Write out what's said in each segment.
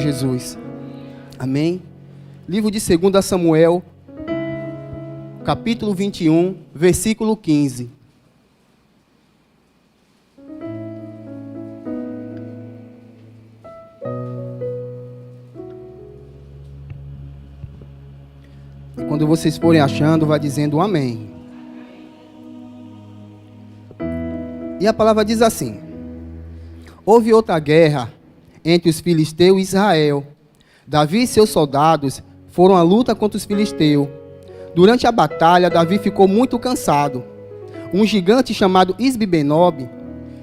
Jesus. Amém? Livro de 2 Samuel, capítulo 21, versículo 15. E quando vocês forem achando, vai dizendo amém. E a palavra diz assim: houve outra guerra entre os filisteus e Israel. Davi e seus soldados foram à luta contra os filisteus. Durante a batalha, Davi ficou muito cansado. Um gigante chamado Isbi-Benob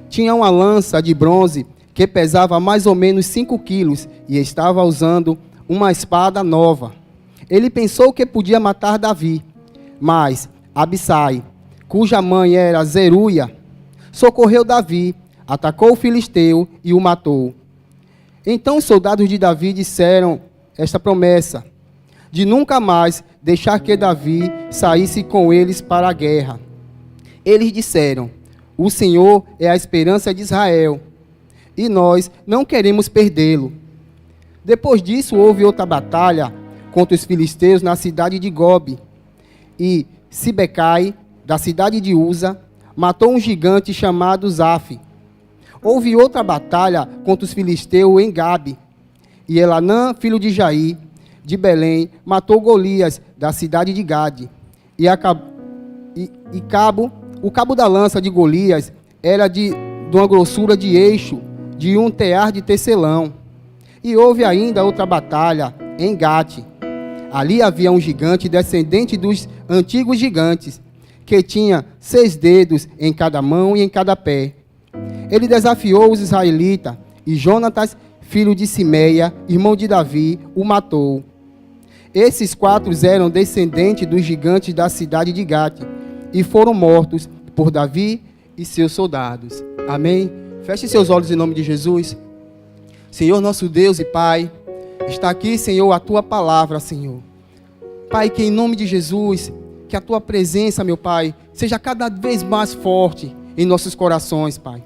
tinha uma lança de bronze que pesava mais ou menos 5 quilos e estava usando uma espada nova. Ele pensou que podia matar Davi, mas Abissai, cuja mãe era Zeruia, socorreu Davi, atacou o filisteu e o matou. Então os soldados de Davi disseram esta promessa, de nunca mais deixar que Davi saísse com eles para a guerra. Eles disseram: o Senhor é a esperança de Israel, e nós não queremos perdê-lo. Depois disso houve outra batalha contra os filisteus na cidade de Gobe, e Sibecai, da cidade de Uza, matou um gigante chamado Zaf. Houve outra batalha contra os filisteus em Gabe, e Elanã, filho de Jair, de Belém, matou Golias, da cidade de Gade. O cabo da lança de Golias era de uma grossura de eixo, de um tear de tecelão. E houve ainda outra batalha em Gate. Ali havia um gigante descendente dos antigos gigantes, que tinha 6 dedos em cada mão e em cada pé. Ele desafiou os israelitas, e Jonatas, filho de Simeia, irmão de Davi, o matou. Esses 4 eram descendentes dos gigantes da cidade de Gate, e foram mortos por Davi e seus soldados. Amém? Feche seus olhos em nome de Jesus. Senhor, nosso Deus e Pai, está aqui, Senhor, a Tua palavra, Senhor. Pai, que em nome de Jesus, que a Tua presença, meu Pai, seja cada vez mais forte em nossos corações, Pai.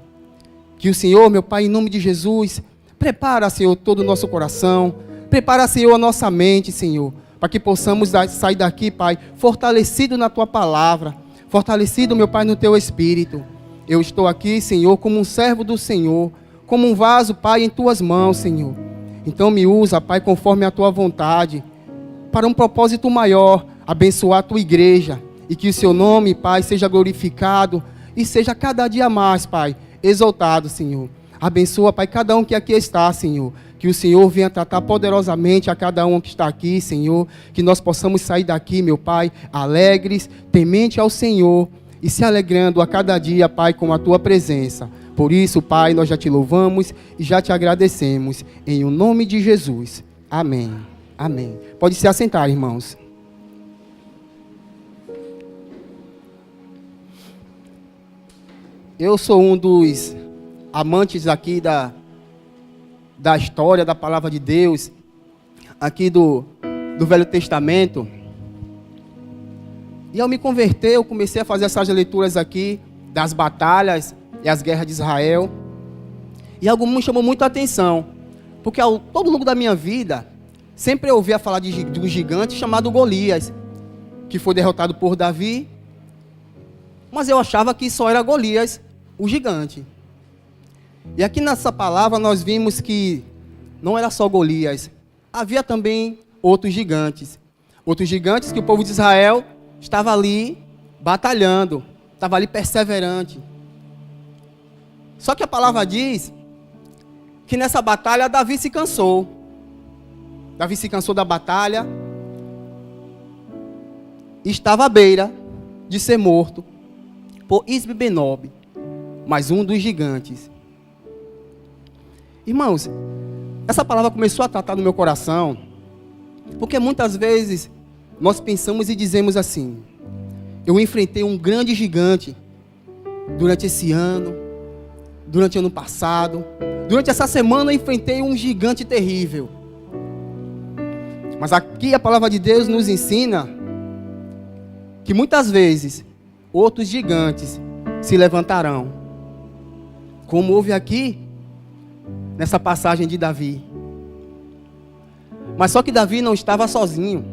Que o Senhor, meu Pai, em nome de Jesus, prepara, Senhor, todo o nosso coração. Prepara, Senhor, a nossa mente, Senhor, para que possamos sair daqui, Pai, fortalecido na Tua palavra, fortalecido, meu Pai, no Teu Espírito. Eu estou aqui, Senhor, como um servo do Senhor, como um vaso, Pai, em Tuas mãos, Senhor. Então me usa, Pai, conforme a Tua vontade, para um propósito maior, abençoar a Tua igreja, e que o Seu nome, Pai, seja glorificado, e seja cada dia mais, Pai, exaltado, Senhor. Abençoa, Pai, cada um que aqui está, Senhor. Que o Senhor venha tratar poderosamente a cada um que está aqui, Senhor. Que nós possamos sair daqui, meu Pai, alegres, temente ao Senhor e se alegrando a cada dia, Pai, com a Tua presença. Por isso, Pai, nós já Te louvamos e já Te agradecemos. Em o nome de Jesus. Amém. Amém. Pode se assentar, irmãos. Eu sou um dos amantes aqui da história, da palavra de Deus, aqui do Velho Testamento. E ao me converter, eu comecei a fazer essas leituras aqui, das batalhas e as guerras de Israel. E algo me chamou muito a atenção, porque ao todo longo da minha vida, sempre eu ouvia falar de um gigante chamado Golias, que foi derrotado por Davi, mas eu achava que só era Golias, o gigante. E aqui nessa palavra nós vimos que não era só Golias, havia também outros gigantes que o povo de Israel estava ali batalhando, estava ali perseverante. Só que a palavra diz que nessa batalha Davi se cansou. Davi se cansou da batalha e estava à beira de ser morto por Isbi-Benob, mais um dos gigantes. Irmãos, essa palavra começou a tratar no meu coração, porque muitas vezes nós pensamos e dizemos assim: eu enfrentei um grande gigante durante esse ano, durante o ano passado, durante essa semana eu enfrentei um gigante terrível. Mas aqui a palavra de Deus nos ensina que muitas vezes outros gigantes se levantarão, como houve aqui nessa passagem de Davi. Mas só que Davi não estava sozinho.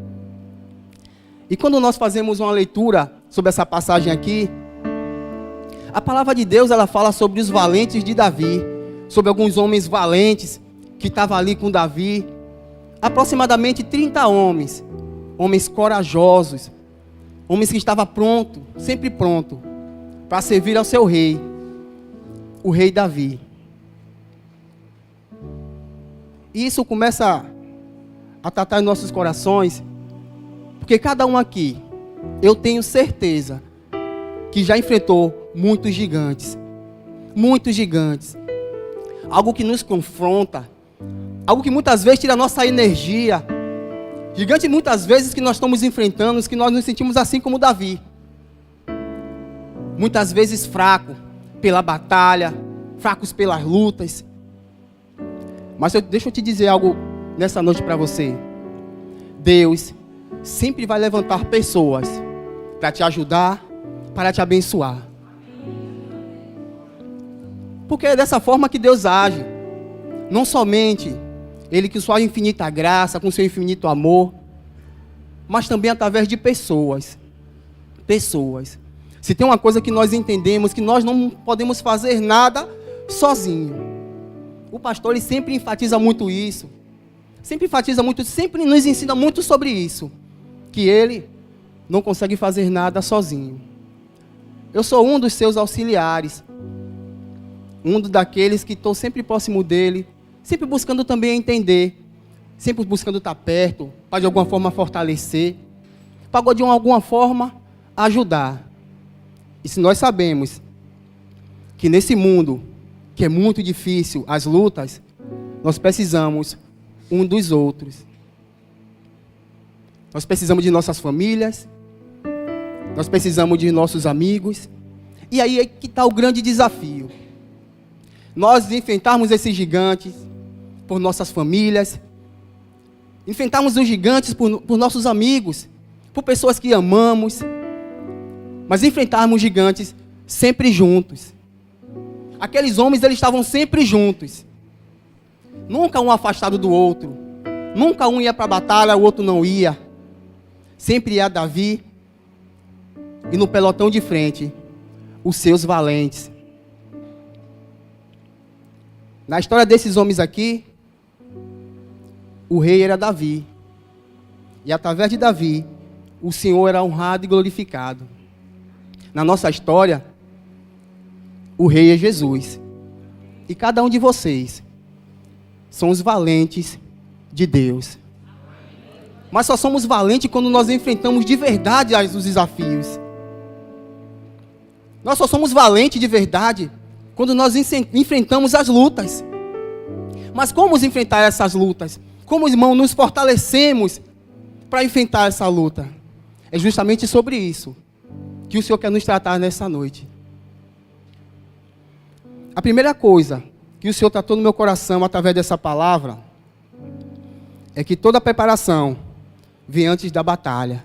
E quando nós fazemos uma leitura sobre essa passagem aqui, a palavra de Deus, ela fala sobre os valentes de Davi, sobre alguns homens valentes que estavam ali com Davi, aproximadamente 30 homens, homens corajosos, homens que estavam prontos, sempre prontos, para servir ao seu rei, o rei Davi. E isso começa a tratar em nossos corações, porque cada um aqui, eu tenho certeza, que já enfrentou muitos gigantes, algo que nos confronta, algo que muitas vezes tira a nossa energia, gigante muitas vezes que nós estamos enfrentando, que nós nos sentimos assim como Davi, muitas vezes fraco pela batalha, fracos pelas lutas. Mas deixa eu te dizer algo nessa noite para você. Deus sempre vai levantar pessoas para te ajudar, para te abençoar. Porque é dessa forma que Deus age. Não somente Ele com sua infinita graça, com seu infinito amor, mas também através de pessoas. Pessoas. Se tem uma coisa que nós entendemos, que nós não podemos fazer nada sozinho. O pastor, ele sempre enfatiza muito isso. Sempre nos ensina muito sobre isso. Que ele não consegue fazer nada sozinho. Eu sou um dos seus auxiliares. Um daqueles que estou sempre próximo dele. Sempre buscando também entender. Sempre buscando estar perto. Para de alguma forma fortalecer. Para de alguma forma ajudar. E se nós sabemos que nesse mundo, que é muito difícil, as lutas, nós precisamos um dos outros. Nós precisamos de nossas famílias, nós precisamos de nossos amigos. E aí é que está o grande desafio. Nós enfrentarmos esses gigantes por nossas famílias, enfrentarmos os gigantes por nossos amigos, por pessoas que amamos, mas enfrentarmos gigantes sempre juntos. Aqueles homens, eles estavam sempre juntos. Nunca um afastado do outro. Nunca um ia para a batalha, o outro não ia. Sempre ia Davi. E no pelotão de frente, os seus valentes. Na história desses homens aqui, o rei era Davi. E através de Davi, o Senhor era honrado e glorificado. Na nossa história, o rei é Jesus. E cada um de vocês são os valentes de Deus. Mas só somos valentes quando nós enfrentamos de verdade os desafios. Nós só somos valentes de verdade quando nós enfrentamos as lutas. Mas como enfrentar essas lutas? Como, irmão, nos fortalecemos para enfrentar essa luta? É justamente sobre isso que o Senhor quer nos tratar nessa noite. A primeira coisa que o Senhor tratou no meu coração através dessa palavra é que toda preparação vem antes da batalha.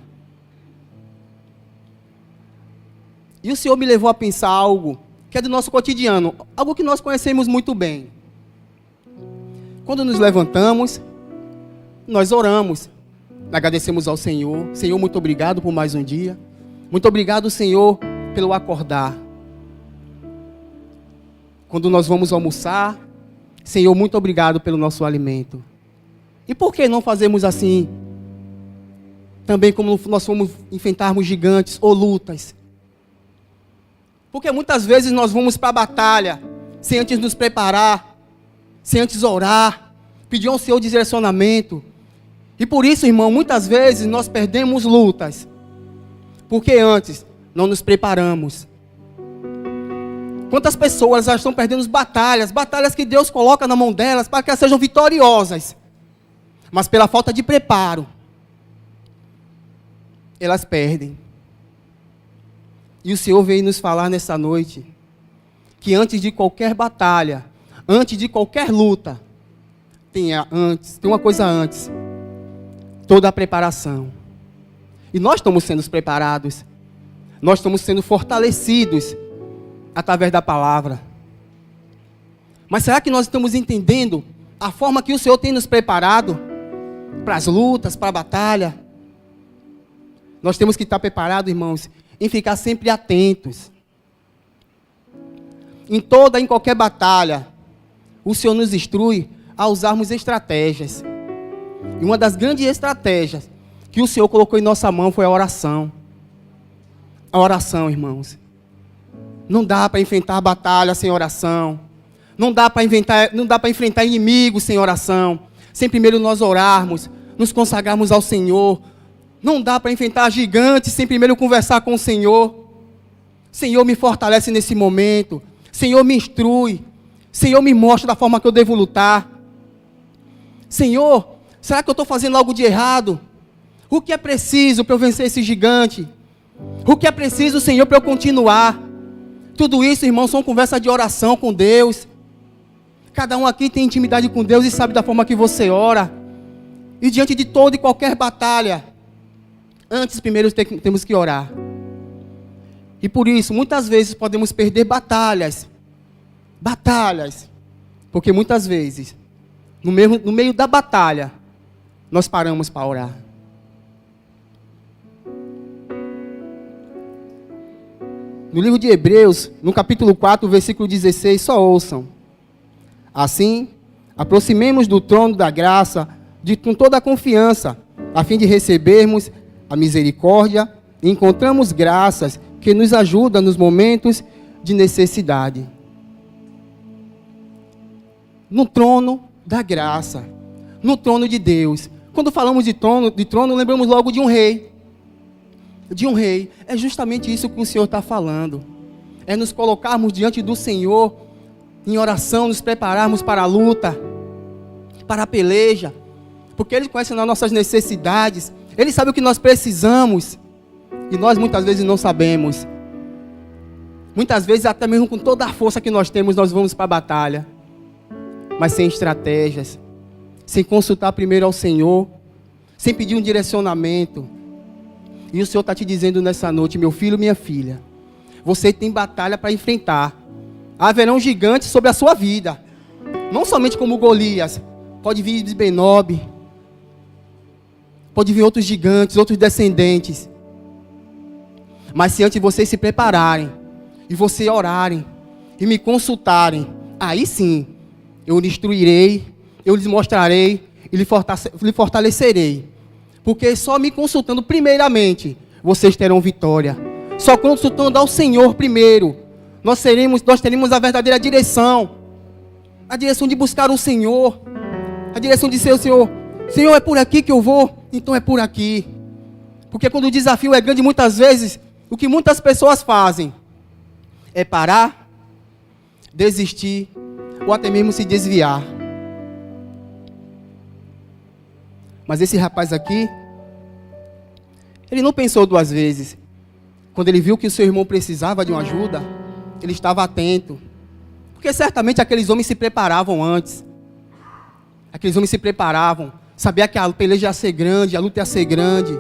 E o Senhor me levou a pensar algo que é do nosso cotidiano, algo que nós conhecemos muito bem. Quando nos levantamos, nós oramos, agradecemos ao Senhor. Senhor, muito obrigado por mais um dia. Muito obrigado, Senhor, pelo acordar. Quando nós vamos almoçar, Senhor, muito obrigado pelo nosso alimento. E por que não fazemos assim? Também como nós fomos enfrentarmos gigantes ou lutas. Porque muitas vezes nós vamos para a batalha, sem antes nos preparar, sem antes orar, pedir ao Senhor direcionamento. E por isso, irmão, muitas vezes nós perdemos lutas. Porque antes não nos preparamos. Quantas pessoas já estão perdendo batalhas que Deus coloca na mão delas para que elas sejam vitoriosas. Mas pela falta de preparo, elas perdem. E o Senhor veio nos falar nessa noite que antes de qualquer batalha, antes de qualquer luta, tem uma coisa antes. Toda a preparação. E nós estamos sendo preparados. Nós estamos sendo fortalecidos através da palavra. Mas será que nós estamos entendendo a forma que o Senhor tem nos preparado? para as lutas, para a batalha. Nós temos que estar preparados, irmãos, em ficar sempre atentos. Em toda e em qualquer batalha, o Senhor nos instrui a usarmos estratégias. E uma das grandes estratégias que o Senhor colocou em nossa mão foi a oração. A oração, irmãos. Não dá para enfrentar a batalha sem oração. Não dá para enfrentar inimigos sem oração. Sem primeiro nós orarmos, nos consagrarmos ao Senhor. Não dá para enfrentar gigantes sem primeiro conversar com o Senhor. Senhor, me fortalece nesse momento. Senhor, me instrui. Senhor, me mostra da forma que eu devo lutar. Senhor, será que eu estou fazendo algo de errado? O que é preciso para eu vencer esse gigante? O que é preciso, Senhor, para eu continuar? Tudo isso, irmãos, são conversas de oração com Deus. Cada um aqui tem intimidade com Deus e sabe da forma que você ora. E diante de toda e qualquer batalha, antes primeiro temos que orar. E por isso, muitas vezes podemos perder batalhas. Porque muitas vezes, no meio da batalha, nós paramos para orar. No livro de Hebreus, no capítulo 4, versículo 16, só ouçam. Assim, aproximemos do trono da graça com toda a confiança, a fim de recebermos a misericórdia e encontramos graças que nos ajudam nos momentos de necessidade. No trono da graça, no trono de Deus. Quando falamos de trono, lembramos logo de um rei. É justamente isso que o Senhor está falando. É nos colocarmos diante do Senhor, em oração, nos prepararmos para a luta, para a peleja, porque Ele conhece as nossas necessidades, Ele sabe o que nós precisamos, e nós muitas vezes não sabemos. Muitas vezes, até mesmo com toda a força que nós temos, nós vamos para a batalha, mas sem estratégias, sem consultar primeiro ao Senhor, sem pedir um direcionamento. E o Senhor está te dizendo nessa noite, meu filho, minha filha, você tem batalha para enfrentar. Haverão gigantes sobre a sua vida. Não somente como Golias. Pode vir Benob. Pode vir outros gigantes, outros descendentes. Mas se antes vocês se prepararem, e vocês orarem, e me consultarem, aí sim, eu lhe instruirei, eu lhes mostrarei, e lhe fortalecerei. Porque só me consultando primeiramente, vocês terão vitória. Só consultando ao Senhor primeiro, nós teremos a verdadeira direção. A direção de buscar o Senhor. A direção de ser o Senhor. Senhor, é por aqui que eu vou? Então é por aqui. Porque quando o desafio é grande, muitas vezes, o que muitas pessoas fazem é parar, desistir, ou até mesmo se desviar. Mas esse rapaz aqui, ele não pensou duas vezes. Quando ele viu que o seu irmão precisava de uma ajuda, ele estava atento. Porque certamente aqueles homens se preparavam antes. Aqueles homens se preparavam. Sabia que a peleja ia ser grande, a luta ia ser grande.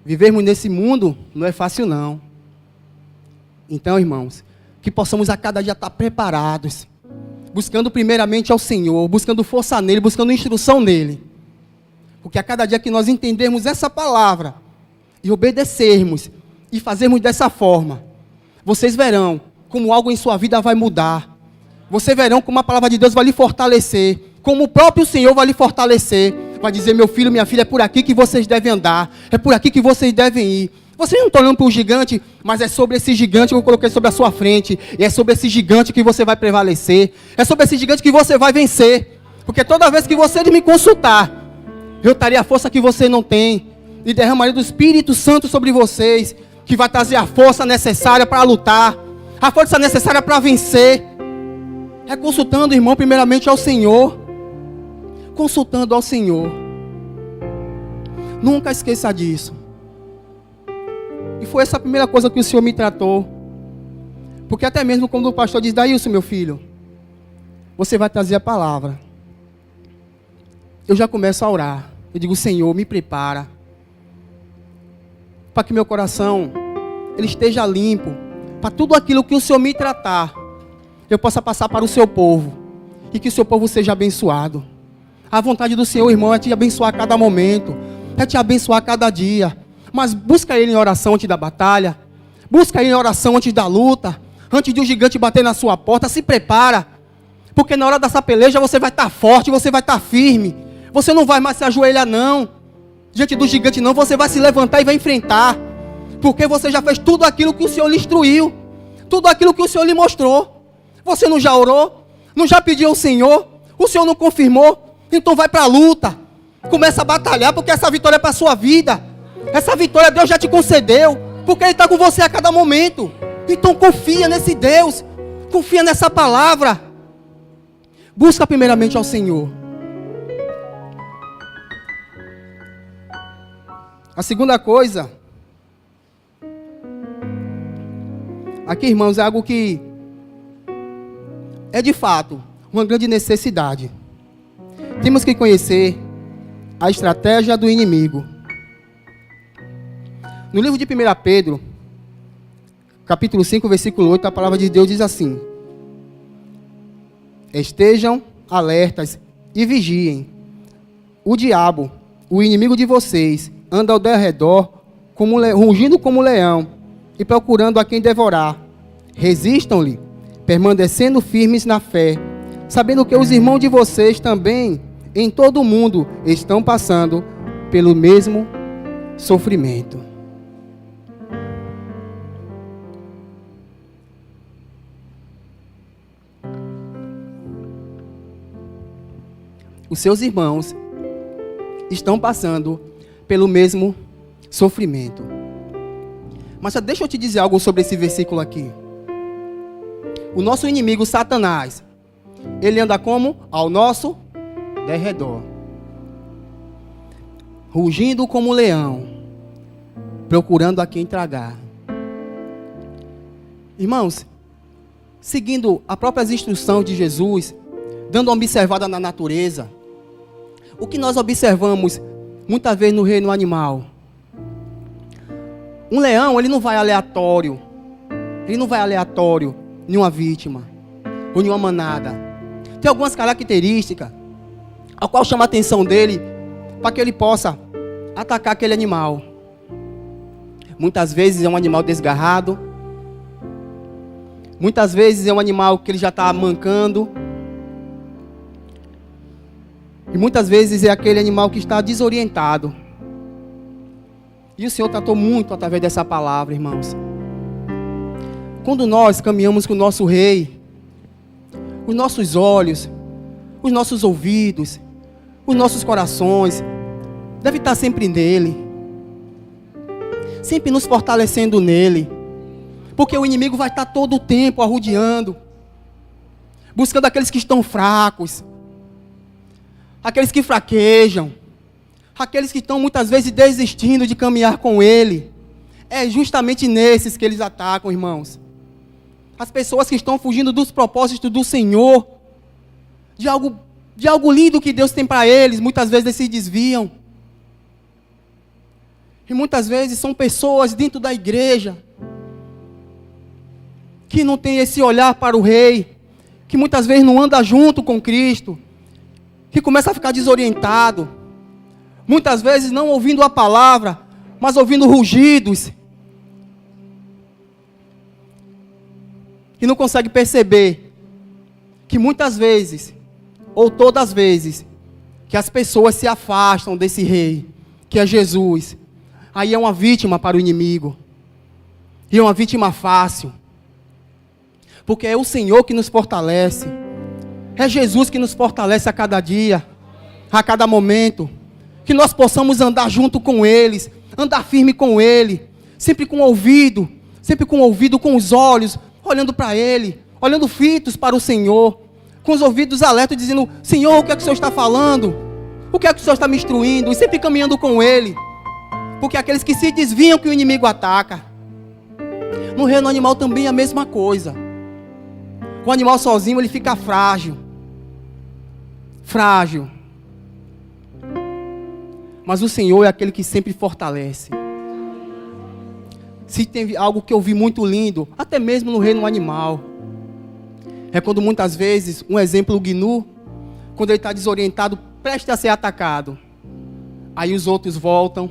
Vivermos nesse mundo não é fácil não. Então, irmãos, que possamos a cada dia estar preparados. Buscando primeiramente ao Senhor, buscando força nele, buscando instrução nele. Porque a cada dia que nós entendermos essa palavra, e obedecermos, e fazermos dessa forma, vocês verão como algo em sua vida vai mudar. Vocês verão como a palavra de Deus vai lhe fortalecer, como o próprio Senhor vai lhe fortalecer. Vai dizer, meu filho, minha filha, é por aqui que vocês devem andar, é por aqui que vocês devem ir. Vocês não estão olhando para o gigante, mas é sobre esse gigante que eu coloquei sobre a sua frente. E é sobre esse gigante que você vai prevalecer. É sobre esse gigante que você vai vencer. Porque toda vez que você me consultar, eu darei a força que você não tem. E derramarei do Espírito Santo sobre vocês. Que vai trazer a força necessária para lutar. A força necessária para vencer. É consultando, irmão, primeiramente ao Senhor. Consultando ao Senhor. Nunca esqueça disso. E foi essa a primeira coisa que o Senhor me tratou. Porque até mesmo quando o pastor diz, Daílson, meu filho, você vai trazer a palavra. Eu já começo a orar. Eu digo, Senhor, me prepara. Para que meu coração, ele esteja limpo. Para tudo aquilo que o Senhor me tratar, eu possa passar para o seu povo. E que o seu povo seja abençoado. A vontade do Senhor, irmão, é te abençoar a cada momento, é te abençoar a cada dia. Mas busca Ele em oração antes da batalha. Busca Ele em oração antes da luta. Antes de um gigante bater na sua porta, se prepara. Porque na hora dessa peleja você vai estar forte, você vai estar firme. Você não vai mais se ajoelhar não. Diante do gigante não, você vai se levantar e vai enfrentar. Porque você já fez tudo aquilo que o Senhor lhe instruiu. Tudo aquilo que o Senhor lhe mostrou. Você não já orou? Não já pediu ao Senhor? O Senhor não confirmou? Então vai para a luta. Começa a batalhar, porque essa vitória é para a sua vida. Essa vitória Deus já te concedeu. Porque Ele está com você a cada momento. Então confia nesse Deus. Confia nessa palavra. Busca primeiramente ao Senhor. A segunda coisa. Aqui, irmãos, é algo que é de fato uma grande necessidade. Temos que conhecer a estratégia do inimigo. No livro de 1 Pedro, capítulo 5, versículo 8, a palavra de Deus diz assim: estejam alertas e vigiem. O diabo, o inimigo de vocês, anda ao derredor, rugindo como leão, e procurando a quem devorar. Resistam-lhe, permanecendo firmes na fé, sabendo que os irmãos de vocês também, em todo o mundo, estão passando pelo mesmo sofrimento. Os seus irmãos estão passando pelo mesmo sofrimento. Mas deixa eu te dizer algo sobre esse versículo aqui. O nosso inimigo Satanás, ele anda como? Ao nosso derredor, rugindo como leão, procurando a quem tragar. Irmãos, seguindo as próprias instruções de Jesus, dando uma observada na natureza, o que nós observamos muitas vezes no reino animal? Um leão, ele não vai aleatório. Ele não vai aleatório em uma vítima ou em uma manada. Tem algumas características a qual chama a atenção dele para que ele possa atacar aquele animal. Muitas vezes é um animal desgarrado. Muitas vezes é um animal que ele já está mancando. E muitas vezes é aquele animal que está desorientado. E o Senhor tratou muito através dessa palavra, irmãos. Quando nós caminhamos com o nosso Rei, os nossos olhos, os nossos ouvidos, os nossos corações devem estar sempre nele. Sempre nos fortalecendo nele. Porque o inimigo vai estar todo o tempo arrodeando, buscando aqueles que estão fracos, aqueles que fraquejam, aqueles que estão muitas vezes desistindo de caminhar com Ele. É justamente nesses que eles atacam, irmãos. As pessoas que estão fugindo dos propósitos do Senhor, de algo lindo que Deus tem para eles, muitas vezes eles se desviam. E muitas vezes são pessoas dentro da igreja que não tem esse olhar para o Rei, que muitas vezes não anda junto com Cristo, que começa a ficar desorientado, muitas vezes não ouvindo a palavra, mas ouvindo rugidos, e não consegue perceber que muitas vezes, ou todas as vezes, que as pessoas se afastam desse Rei, que é Jesus, aí é uma vítima para o inimigo, e é uma vítima fácil, porque é o Senhor que nos fortalece, é Jesus que nos fortalece a cada dia, a cada momento, que nós possamos andar junto com eles, andar firme com Ele, sempre com o ouvido, com os olhos, olhando para Ele, olhando fitos para o Senhor, com os ouvidos alertos, dizendo: Senhor, o que é que o Senhor está falando? O que é que o Senhor está me instruindo? E sempre caminhando com Ele, porque aqueles que se desviam que o inimigo ataca. No reino animal também é a mesma coisa. O animal sozinho ele fica frágil. Mas o Senhor é aquele que sempre fortalece. Se tem algo que eu vi muito lindo, até mesmo no reino animal, é quando muitas vezes, um exemplo, o gnu, quando ele está desorientado, prestes a ser atacado. Aí os outros voltam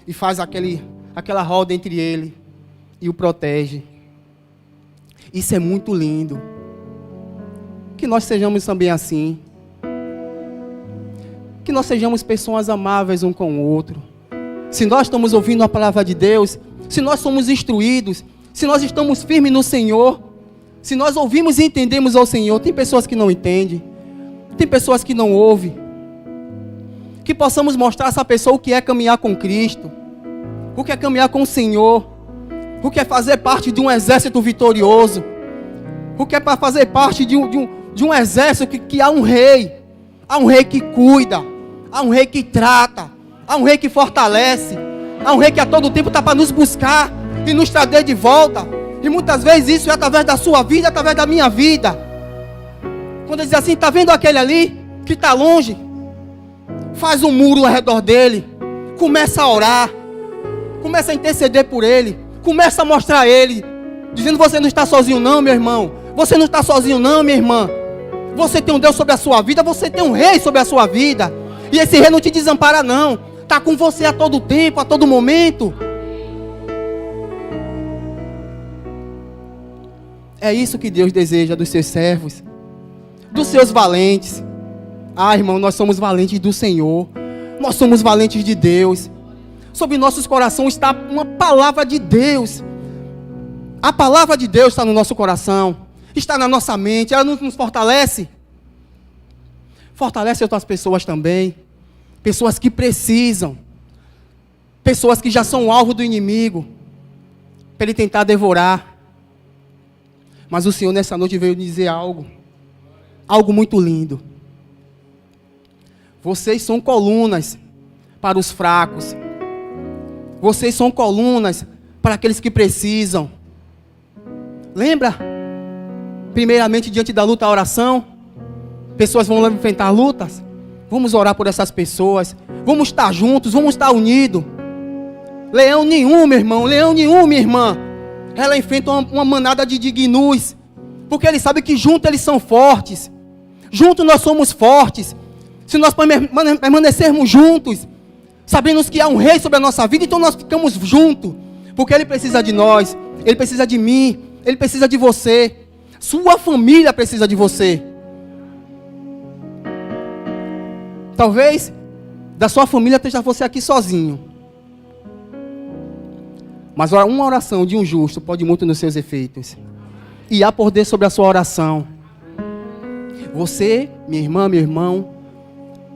e faz aquela roda entre ele e o protege. Isso é muito lindo. Que nós sejamos também assim. Que nós sejamos pessoas amáveis um com o outro. Se nós estamos ouvindo a palavra de Deus, se nós somos instruídos, se nós estamos firmes no Senhor, se nós ouvimos e entendemos ao Senhor, tem pessoas que não entendem, tem pessoas que não ouvem, que possamos mostrar a essa pessoa o que é caminhar com Cristo, o que é caminhar com o Senhor, o que é fazer parte de um exército vitorioso, o que é para fazer parte de um exército que há um rei que cuida, há um rei que trata, há um rei que fortalece, há um rei que a todo tempo está para nos buscar e nos trazer de volta. E muitas vezes isso é através da sua vida, através da minha vida. Quando ele diz assim, está vendo aquele ali que está longe? Faz um muro ao redor dele, começa a orar, começa a interceder por ele, começa a mostrar a ele, dizendo: você não está sozinho não, meu irmão, você não está sozinho não, minha irmã. Você tem um Deus sobre a sua vida, você tem um rei sobre a sua vida, e esse rei não te desampara não, está com você a todo tempo, a todo momento. É isso que Deus deseja dos seus servos, dos seus valentes. Ah, irmão, nós somos valentes do Senhor, nós somos valentes de Deus. Sobre nossos corações está uma palavra de Deus. A palavra de Deus está no nosso coração, está na nossa mente, ela nos fortalece. Fortalece outras pessoas também, pessoas que precisam, pessoas que já são alvo do inimigo, para ele tentar devorar. Mas o Senhor nessa noite veio dizer algo muito lindo. Vocês são colunas para os fracos. Vocês são colunas para aqueles que precisam. Lembra? Primeiramente, diante da luta, a oração. Pessoas vão enfrentar lutas. Vamos orar por essas pessoas. Vamos estar juntos, vamos estar unidos. Leão nenhum, meu irmão, leão nenhum, minha irmã. Ela enfrenta uma manada de gnus, porque eles sabem que juntos eles são fortes. Juntos nós somos fortes. Se nós permanecermos juntos, sabemos que há um rei sobre a nossa vida, então nós ficamos juntos, porque ele precisa de nós, ele precisa de mim, ele precisa de você, sua família precisa de você. Talvez da sua família esteja você aqui sozinho, mas uma oração de um justo pode muito nos seus efeitos, e há poder sobre a sua oração. Você, minha irmã, meu irmão,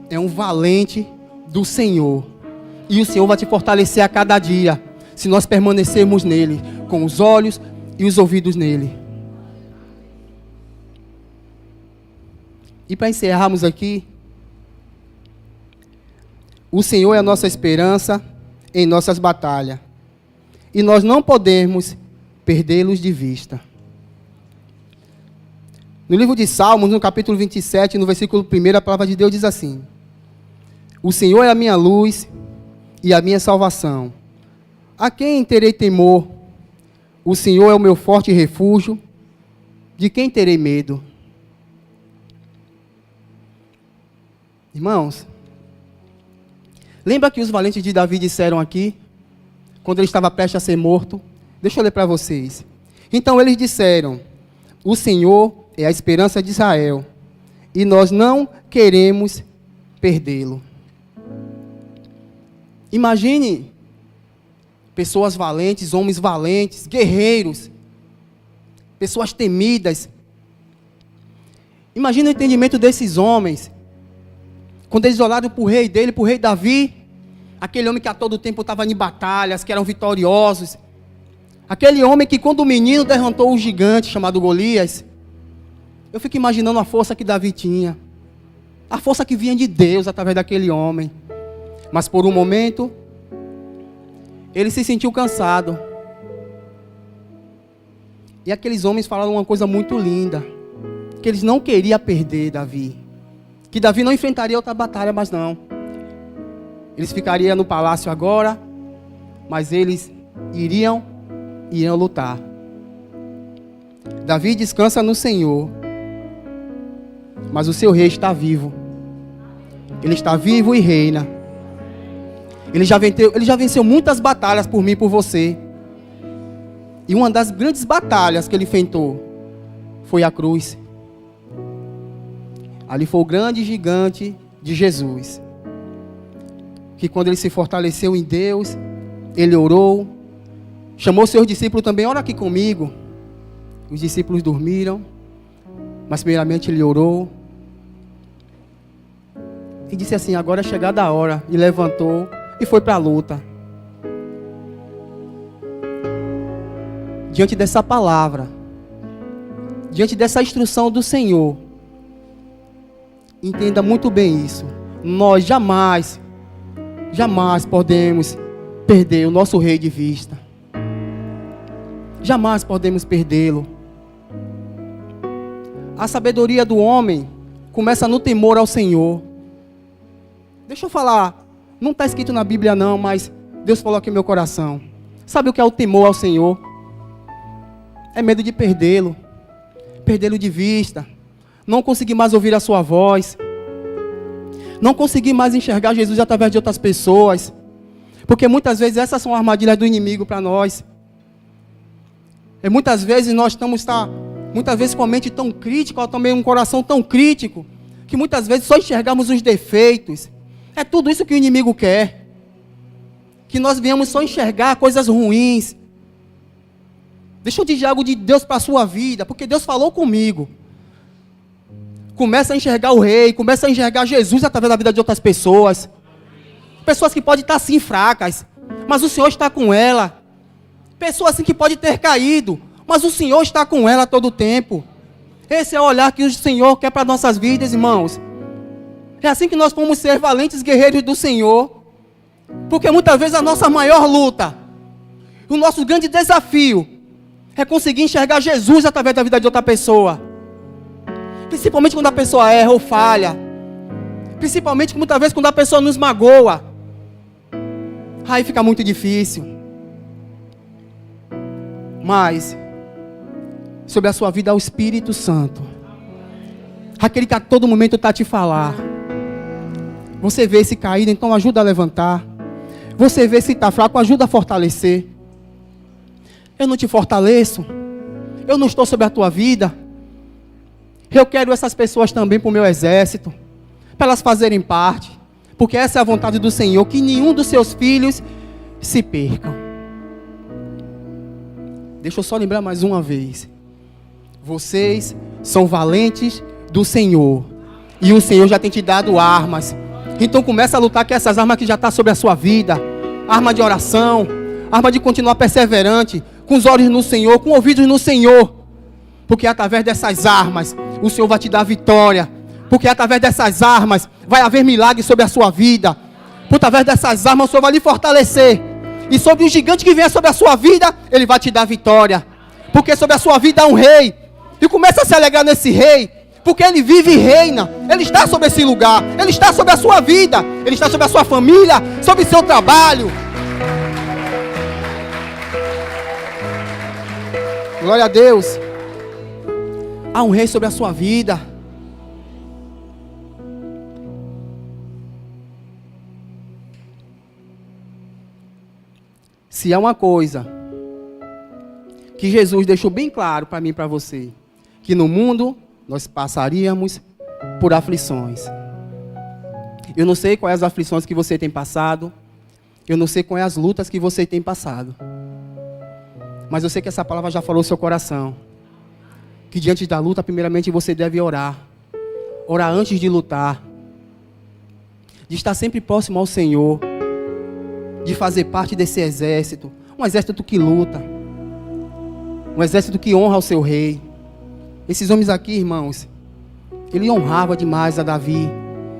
é um valente do Senhor, e o Senhor vai te fortalecer a cada dia, se nós permanecermos nele, com os olhos e os ouvidos nele. E para encerrarmos aqui, o Senhor é a nossa esperança em nossas batalhas, e nós não podemos perdê-los de vista. No livro de Salmos, no capítulo 27, no versículo 1, a palavra de Deus diz assim: o Senhor é a minha luz e a minha salvação. A quem terei temor? O Senhor é o meu forte refúgio. De quem terei medo? Irmãos, lembra que os valentes de Davi disseram aqui, quando ele estava prestes a ser morto? Deixa eu ler para vocês. Então eles disseram: o Senhor é a esperança de Israel, e nós não queremos perdê-lo. Imagine pessoas valentes, homens valentes, guerreiros, pessoas temidas. Imagine o entendimento desses homens, quando eles olharam para o rei dele, para o rei Davi, aquele homem que a todo tempo estava em batalhas, que eram vitoriosos, aquele homem que quando o menino derrotou o gigante chamado Golias, eu fico imaginando a força que Davi tinha, a força que vinha de Deus através daquele homem. Mas por um momento, ele se sentiu cansado. E aqueles homens falaram uma coisa muito linda, que eles não queriam perder Davi, que Davi não enfrentaria outra batalha, mas não. Eles ficariam no palácio agora, mas eles iriam lutar. Davi descansa no Senhor, mas o seu rei está vivo. Ele está vivo e reina. Ele já venceu muitas batalhas por mim e por você. E uma das grandes batalhas que ele enfrentou foi a cruz. Ali foi o grande gigante de Jesus. Que quando ele se fortaleceu em Deus, ele orou, chamou seus discípulos também, ora aqui comigo. Os discípulos dormiram, mas primeiramente ele orou. E disse assim, agora é chegada a hora. E levantou e foi para a luta. Diante dessa palavra, diante dessa instrução do Senhor, entenda muito bem isso. Nós jamais podemos perder o nosso rei de vista. Jamais podemos perdê-lo. A sabedoria do homem começa no temor ao Senhor. Deixa eu falar, não está escrito na Bíblia não, mas Deus falou aqui no meu coração. Sabe o que é o temor ao Senhor? É medo de perdê-lo de vista, não conseguir mais ouvir a sua voz, não conseguir mais enxergar Jesus através de outras pessoas, porque muitas vezes essas são armadilhas do inimigo para nós. E muitas vezes nós estamos muitas vezes com a mente tão crítica, ou também um coração tão crítico, que muitas vezes só enxergamos os defeitos. É tudo isso que o inimigo quer, que nós venhamos só enxergar coisas ruins. Deixa eu dizer algo de Deus para a sua vida, porque Deus falou comigo. Começa a enxergar o rei, começa a enxergar Jesus através da vida de outras pessoas. Pessoas que podem estar assim fracas, mas o Senhor está com ela. Pessoas assim que podem ter caído, mas o Senhor está com ela todo o tempo. Esse é o olhar que o Senhor quer para nossas vidas, irmãos. É assim que nós vamos ser valentes guerreiros do Senhor. Porque muitas vezes a nossa maior luta, o nosso grande desafio, é conseguir enxergar Jesus através da vida de outra pessoa. Principalmente quando a pessoa erra ou falha. Principalmente muitas vezes quando a pessoa nos magoa. Aí fica muito difícil. Mas sobre a sua vida é o Espírito Santo. Aquele que a todo momento está a te falar. Você vê se caído, então ajuda a levantar. Você vê se está fraco, ajuda a fortalecer. Eu não te fortaleço. Eu não estou sobre a tua vida. Eu quero essas pessoas também para o meu exército, para elas fazerem parte, porque essa é a vontade do Senhor, que nenhum dos seus filhos se percam. Deixa eu só lembrar mais uma vez. Vocês são valentes do Senhor, e o Senhor já tem te dado armas. Então começa a lutar com essas armas que já estão sobre a sua vida. Arma de oração, arma de continuar perseverante, com os olhos no Senhor, com ouvidos no Senhor. Porque através dessas armas, o Senhor vai te dar vitória. Porque através dessas armas, vai haver milagre sobre a sua vida. Porque através dessas armas, o Senhor vai lhe fortalecer. E sobre o gigante que vier sobre a sua vida, Ele vai te dar vitória. Porque sobre a sua vida há um rei. E começa a se alegrar nesse rei. Porque Ele vive e reina. Ele está sobre esse lugar. Ele está sobre a sua vida. Ele está sobre a sua família. Sobre o seu trabalho. Glória a Deus. Há um rei sobre a sua vida. Se há uma coisa que Jesus deixou bem claro para mim e para você, que no mundo nós passaríamos por aflições. Eu não sei quais as aflições que você tem passado. Eu não sei quais as lutas que você tem passado. Mas eu sei que essa palavra já falou no seu coração. Que diante da luta, primeiramente você deve orar. Orar antes de lutar. De estar sempre próximo ao Senhor. De fazer parte desse exército. Um exército que luta. Um exército que honra o seu rei. Esses homens aqui, irmãos, ele honrava demais a Davi.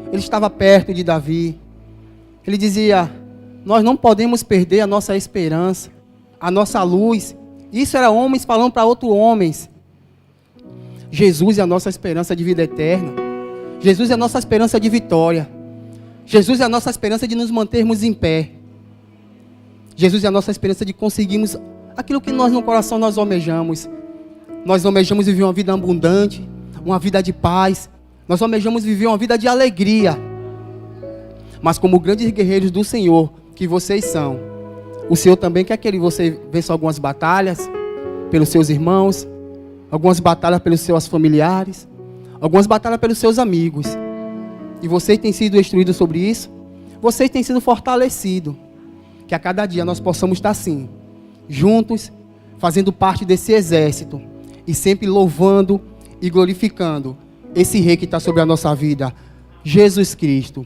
Ele estava perto de Davi. Ele dizia: nós não podemos perder a nossa esperança, a nossa luz. Isso era homens falando para outros homens. Jesus é a nossa esperança de vida eterna. Jesus é a nossa esperança de vitória. Jesus é a nossa esperança de nos mantermos em pé. Jesus é a nossa esperança de conseguirmos aquilo que nós no coração nós almejamos. Nós almejamos viver uma vida abundante, uma vida de paz. Nós almejamos viver uma vida de alegria. Mas como grandes guerreiros do Senhor que vocês são, o Senhor também quer que você vença algumas batalhas pelos seus irmãos, algumas batalhas pelos seus familiares, algumas batalhas pelos seus amigos. E vocês têm sido instruídos sobre isso? Vocês têm sido fortalecidos. Que a cada dia nós possamos estar assim, juntos, fazendo parte desse exército, e sempre louvando e glorificando esse Rei que está sobre a nossa vida, Jesus Cristo.